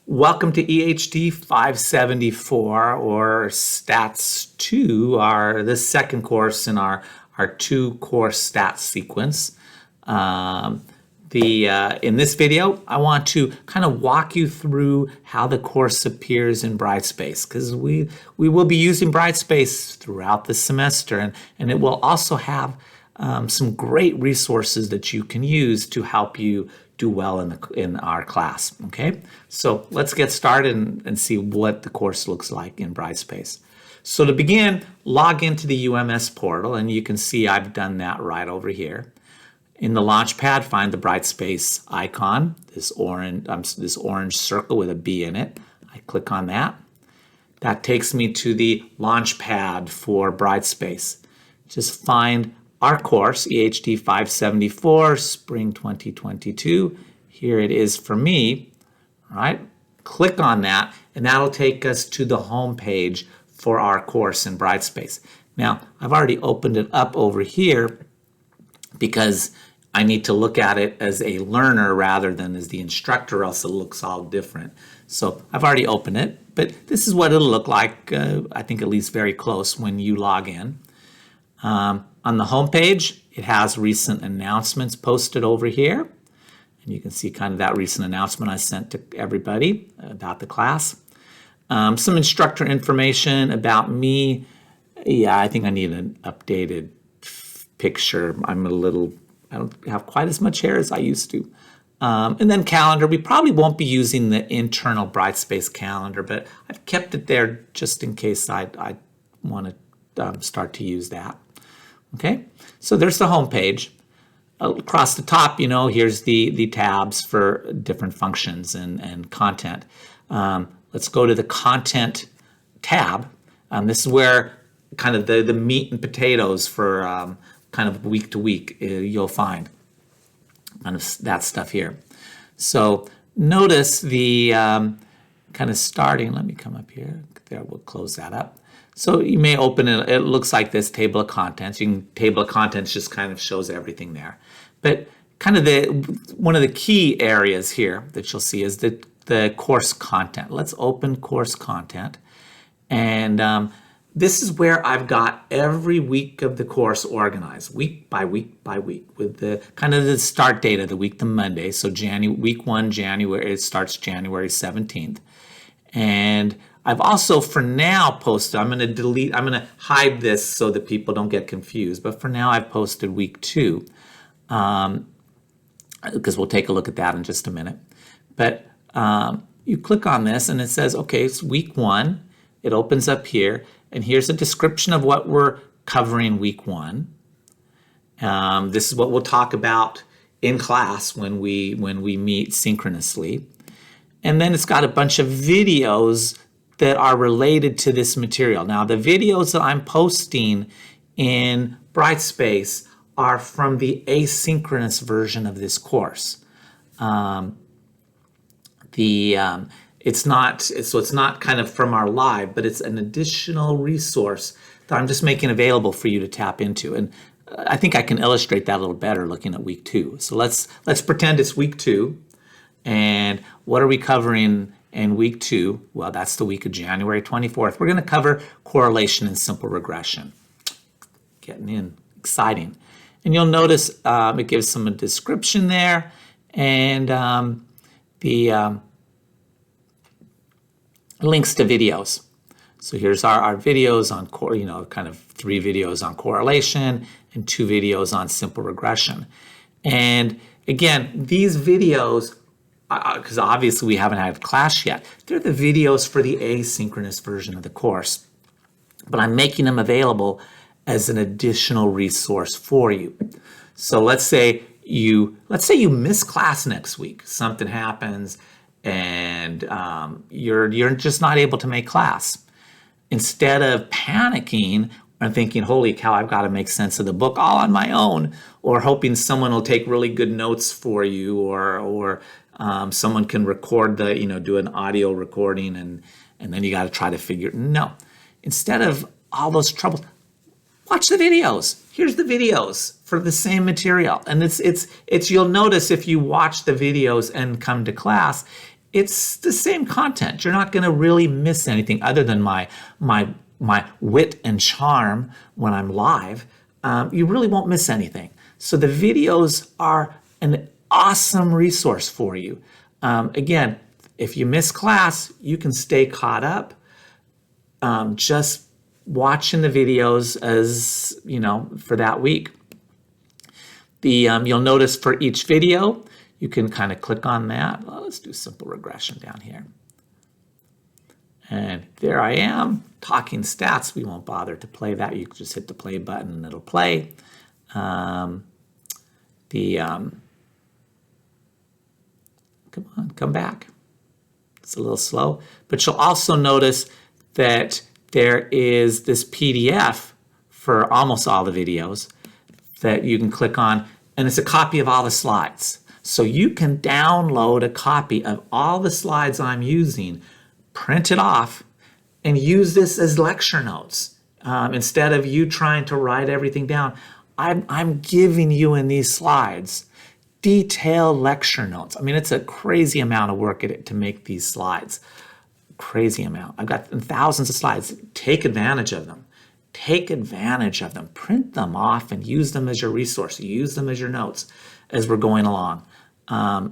Welcome to EHD 574, or Stats 2, the second course in our two-course stats sequence. In this video, I want to kind of walk you through how the course appears in Brightspace, because we will be using Brightspace throughout the semester, and it will also have some great resources that you can use to help you do well in our class. Okay, so let's get started and see what the course looks like in Brightspace. So to begin, log into the UMS portal, and you can see I've done that right over here. In the Launchpad, find the Brightspace icon, this orange circle with a B in it. I click on that. That takes me to the Launchpad for Brightspace. Just find our course, EHD 574, Spring 2022. Here it is for me. All right, click on that, and that'll take us to the home page for our course in Brightspace. Now, I've already opened it up over here because I need to look at it as a learner rather than as the instructor, else it looks all different. So I've already opened it, but this is what it'll look like, I think at least very close when you log in. On the home page, it has recent announcements posted over here. And you can see kind of that recent announcement I sent to everybody about the class. Some instructor information about me. Yeah, I think I need an updated picture. I don't have quite as much hair as I used to. And then calendar. We probably won't be using the internal Brightspace calendar, but I've kept it there just in case I want to start to use that. Okay, so there's the home page. Across the top, here's the tabs for different functions and content. Let's go to the content tab. This is where kind of the meat and potatoes for kind of week to week you'll find kind of that stuff here. So notice the kind of starting. Let me come up here. There, we'll close that up. So you may open it. It looks like this table of contents. Table of contents just kind of shows everything there. But kind of one of the key areas here that you'll see is the course content. Let's open course content, and this is where I've got every week of the course organized, week by week by week, with the kind of the start date of the week, the Monday. So week 1, January, it starts January 17th. And I've also, for now, posted, I'm going to hide this so that people don't get confused. But for now, I've posted week 2, because we'll take a look at that in just a minute. But you click on this, and it says, okay, it's week 1. It opens up here. And here's a description of what we're covering week 1. This is what we'll talk about in class when we meet synchronously. And then it's got a bunch of videos that are related to this material. Now, the videos that I'm posting in Brightspace are from the asynchronous version of this course. It's not kind of from our live, but it's an additional resource that I'm just making available for you to tap into. And I think I can illustrate that a little better looking at week 2. So let's pretend it's week 2. And what are we covering in week 2? Well, that's the week of January 24th. We're going to cover correlation and simple regression. Getting in, exciting. And you'll notice it gives some description there, and the links to videos. So here's our videos on kind of 3 videos on correlation and 2 videos on simple regression. And again, these videos, because obviously we haven't had class yet, they're the videos for the asynchronous version of the course. But I'm making them available as an additional resource for you. So let's say you miss class next week. Something happens, and you're just not able to make class. Instead of panicking and thinking, holy cow, I've got to make sense of the book all on my own, or hoping someone will take really good notes for you, or someone can record do an audio recording, and then you got to try to figure. No, instead of all those troubles, watch the videos. Here's the videos for the same material, and it's you'll notice if you watch the videos and come to class, it's the same content. You're not going to really miss anything other than my wit and charm when I'm live. You really won't miss anything. So the videos are an awesome resource for you. Again, if you miss class, you can stay caught up just watching the videos as, for that week. You'll notice for each video, you can kind of click on that. Well, let's do simple regression down here. And there I am, talking stats. We won't bother to play that. You can just hit the play button and it'll play. Come on, come back. It's a little slow. But you'll also notice that there is this PDF for almost all the videos that you can click on, and it's a copy of all the slides. So you can download a copy of all the slides I'm using, print it off, and use this as lecture notes. Instead of you trying to write everything down, I'm giving you in these slides detailed lecture notes. I mean, it's a crazy amount of work to make these slides. Crazy amount. I've got thousands of slides. Take advantage of them. Take advantage of them. Print them off and use them as your resource. Use them as your notes as we're going along.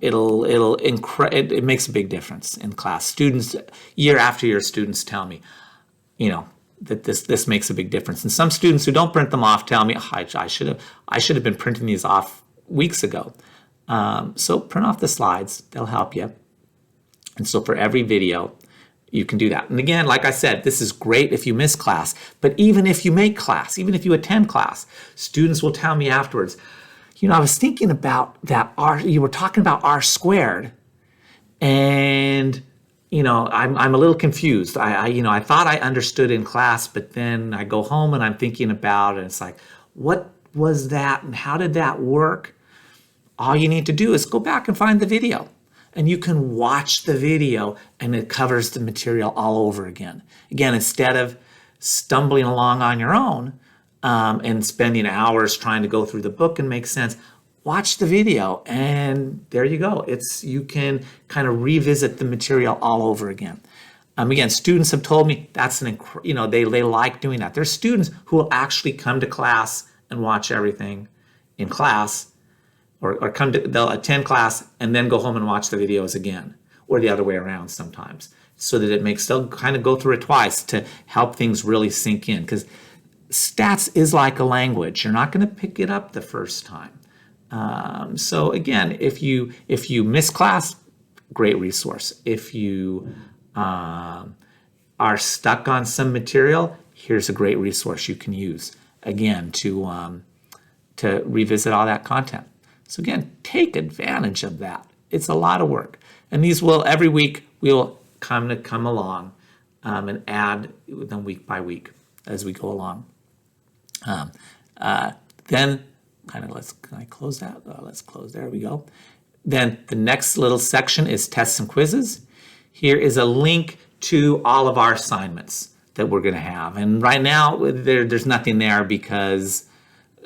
It makes a big difference in class. Students, year after year, students tell me, that this makes a big difference. And some students who don't print them off tell me, I should have been printing these off weeks ago. So print off the slides. They'll help you. And so for every video, you can do that. And again, like I said, this is great if you miss class, but even if you make class, even if you attend class, students will tell me afterwards, I was thinking about that you were talking about R squared, and I'm a little confused. I thought I understood in class, but then I go home and I'm thinking about it, and it's like, what was that and how did that work? All you need to do is go back and find the video. And you can watch the video and it covers the material all over again. Again, instead of stumbling along on your own and spending hours trying to go through the book and make sense, watch the video and there you go. You can kind of revisit the material all over again. Again, students have told me that's they like doing that. There's students who will actually come to class and watch everything in class, or they'll attend class and then go home and watch the videos again, or the other way around sometimes, so that they'll kind of go through it twice to help things really sink in, because stats is like a language. You're not going to pick it up the first time. So again, if you miss class, great resource. If you are stuck on some material, here's a great resource you can use, again, to revisit all that content. So again, take advantage of that. It's a lot of work. And these every week, we'll come along and add them week by week as we go along. Then, can I close that? Let's close, there we go. Then the next little section is tests and quizzes. Here is a link to all of our assignments that we're gonna have. And right now, there's nothing there because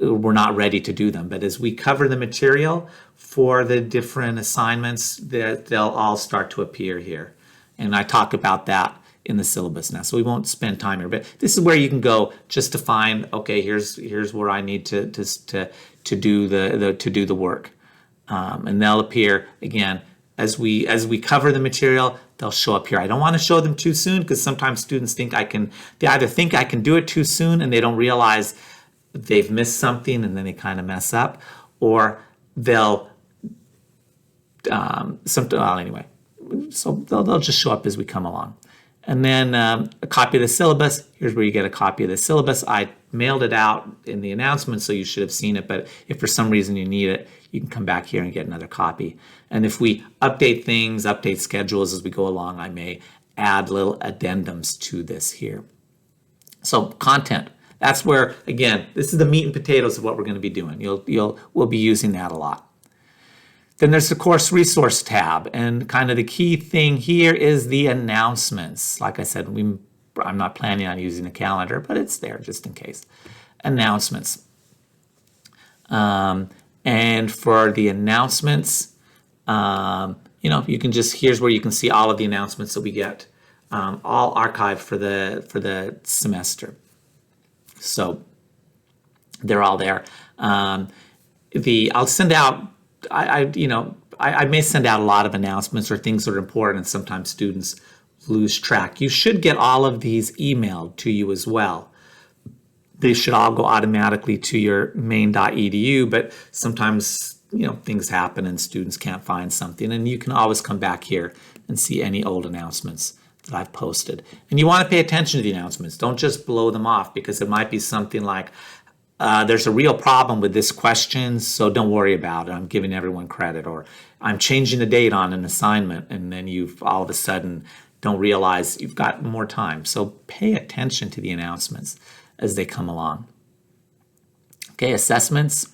we're not ready to do them. But as we cover the material for the different assignments, they'll all start to appear here. And I talk about that in the syllabus now, so we won't spend time here. But this is where you can go just to find, okay, here's where I need to do the work. And they'll appear again as we cover the material. They'll show up here. I don't want to show them too soon because sometimes students they either think I can do it too soon and they don't realize they've missed something and then they kind of mess up, or they'll anyway, so they'll just show up as we come along. And then a copy of the syllabus. Here's where you get a copy of the syllabus. I mailed it out in the announcement, so you should have seen it, but if for some reason you need it, you can come back here and get another copy. And if we update things, update schedules as we go along, I may add little addendums to this here. So content. That's where, again, this is the meat and potatoes of what we're going to be doing. We'll be using that a lot. Then there's the course resource tab, and kind of the key thing here is the announcements. Like I said, I'm not planning on using a calendar, but it's there just in case. Announcements. And for the announcements, you can just, here's where you can see all of the announcements that we get, all archived for the semester. So they're all there. I'll send out, I may send out a lot of announcements or things that are important, and sometimes students lose track. You should get all of these emailed to you as well. They should all go automatically to your main.edu, but sometimes, things happen and students can't find something, and you can always come back here and see any old announcements that I've posted. And you want to pay attention to the announcements. Don't just blow them off, because it might be something like, there's a real problem with this question, so don't worry about it. I'm giving everyone credit. Or I'm changing the date on an assignment, and then you've all of a sudden don't realize you've got more time. So pay attention to the announcements as they come along. Okay, assessments.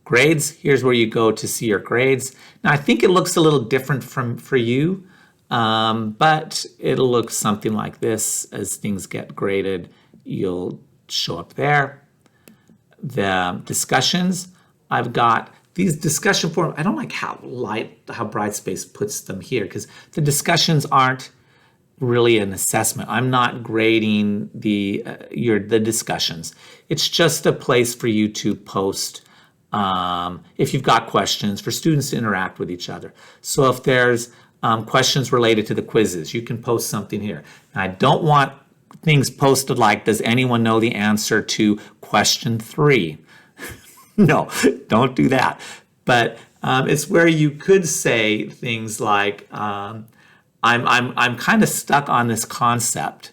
Grades, here's where you go to see your grades. Now, I think it looks a little different for you, but it'll look something like this. As things get graded, you'll show up there. The discussions, I've got these discussion forums. I don't like how Brightspace puts them here, because the discussions aren't really an assessment. I'm not grading the discussions. It's just a place for you to post if you've got questions, for students to interact with each other. So if there's questions related to the quizzes, you can post something here. Now, I don't want things posted like, does anyone know the answer to question 3? No, don't do that. But it's where you could say things like, I'm kind of stuck on this concept.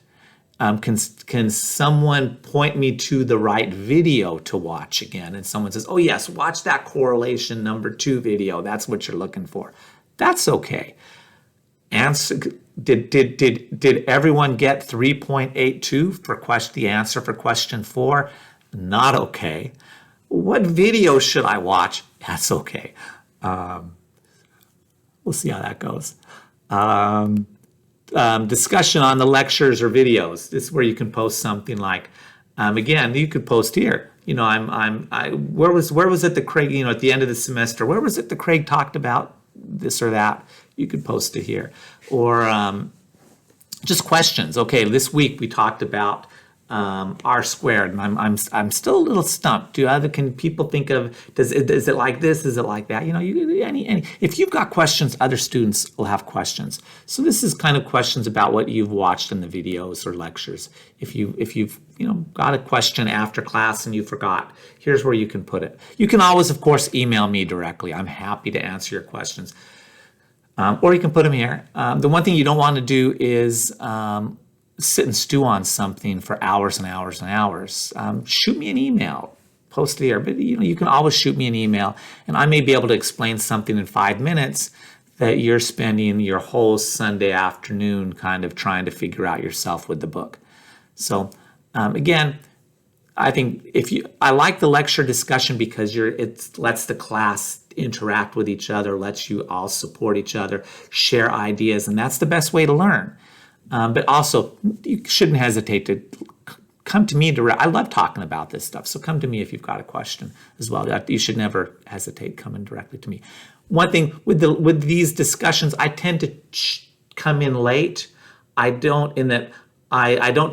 Can someone point me to the right video to watch again? And someone says, oh yes, watch that correlation number 2 video. That's what you're looking for. That's okay. Answer. Did everyone get 3.82 for the answer for question 4? Not okay. What video should I watch? That's okay. We'll see how that goes. Discussion on the lectures or videos. This is where you can post something like, again, you could post here. Where was it that Craig, at the end of the semester, where was it that Craig talked about this or that? You could post it here. Or just questions. Okay, this week we talked about R squared, and I'm still a little stumped. Can people think of, is it like this? Is it like that? If you've got questions, other students will have questions. So this is kind of questions about what you've watched in the videos or lectures. If you've got a question after class and you forgot, here's where you can put it. You can always, of course, email me directly. I'm happy to answer your questions. Or you can put them here. The one thing you don't want to do is sit and stew on something for hours and hours and hours. Shoot me an email, post it here. But you can always shoot me an email, and I may be able to explain something in 5 minutes that you're spending your whole Sunday afternoon kind of trying to figure out yourself with the book. So again, I think I like the lecture discussion because it lets the class interact with each other, lets you all support each other, share ideas, and that's the best way to learn. But also, you shouldn't hesitate to come to me direct. I love talking about this stuff, so come to me if you've got a question as well. You should never hesitate coming directly to me. One thing with these discussions, I tend to come in late. I don't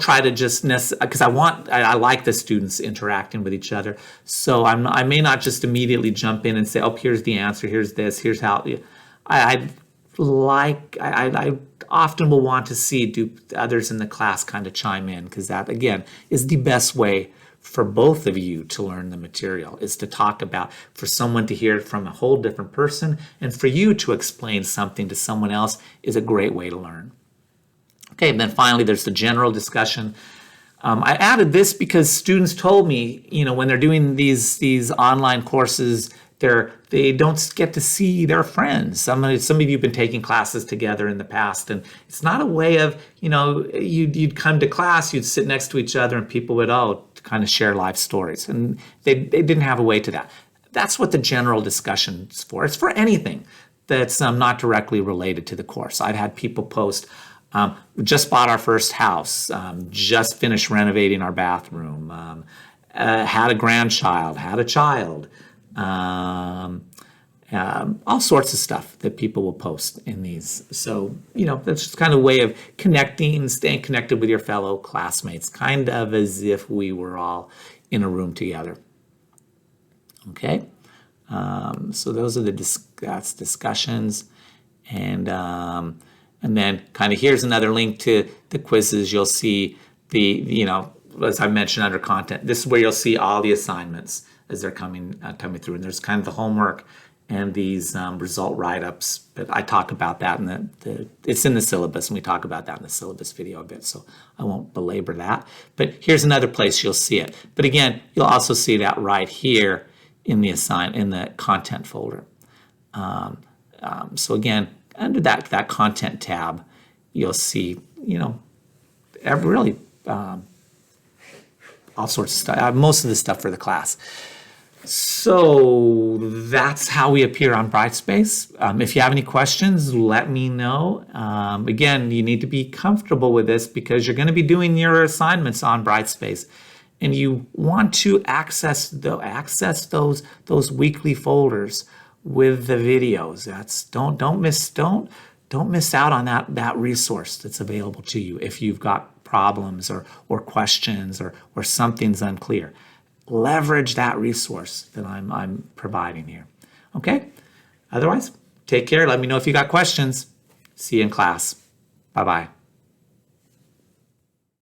try to just because I like the students interacting with each other. So I may not just immediately jump in and say, oh, here's the answer, here's this, here's how. I often will want to do others in the class kind of chime in, because that, again, is the best way for both of you to learn the material, is to talk about, for someone to hear it from a whole different person, and for you to explain something to someone else is a great way to learn. Okay, and then finally there's the general discussion. I added this because students told me, when they're doing these online courses, they don't get to see their friends. Some of you have been taking classes together in the past, and it's not a way of, you'd come to class, you'd sit next to each other, and people would kind of share life stories, and they didn't have a way to that. That's what the general discussion is for. It's for anything that's not directly related to the course. I've had people post, just bought our first house, just finished renovating our bathroom, had a grandchild, had a child, all sorts of stuff that people will post in these. So, that's just kind of a way of connecting, staying connected with your fellow classmates, kind of as if we were all in a room together. Okay, so those are the discussions, and then kind of here's another link to the quizzes. You'll see as I mentioned under content, this is where you'll see all the assignments as they're coming through, and there's kind of the homework and these result write-ups. But I talk about that it's in the syllabus, and we talk about that in the syllabus video a bit, so I won't belabor that. But here's another place you'll see it. But again, you'll also see that right here in the content folder. So again, under that content tab, you'll see really all sorts of stuff, most of the stuff for the class. So that's how we appear on Brightspace. If you have any questions, let me know. Again, you need to be comfortable with this because you're going to be doing your assignments on Brightspace, and you want to access those weekly folders with the videos. Don't miss out on that resource that's available to you if you've got problems or questions or something's unclear. Leverage that resource that I'm providing here. Okay? Otherwise, take care. Let me know if you got questions. See you in class. Bye-bye.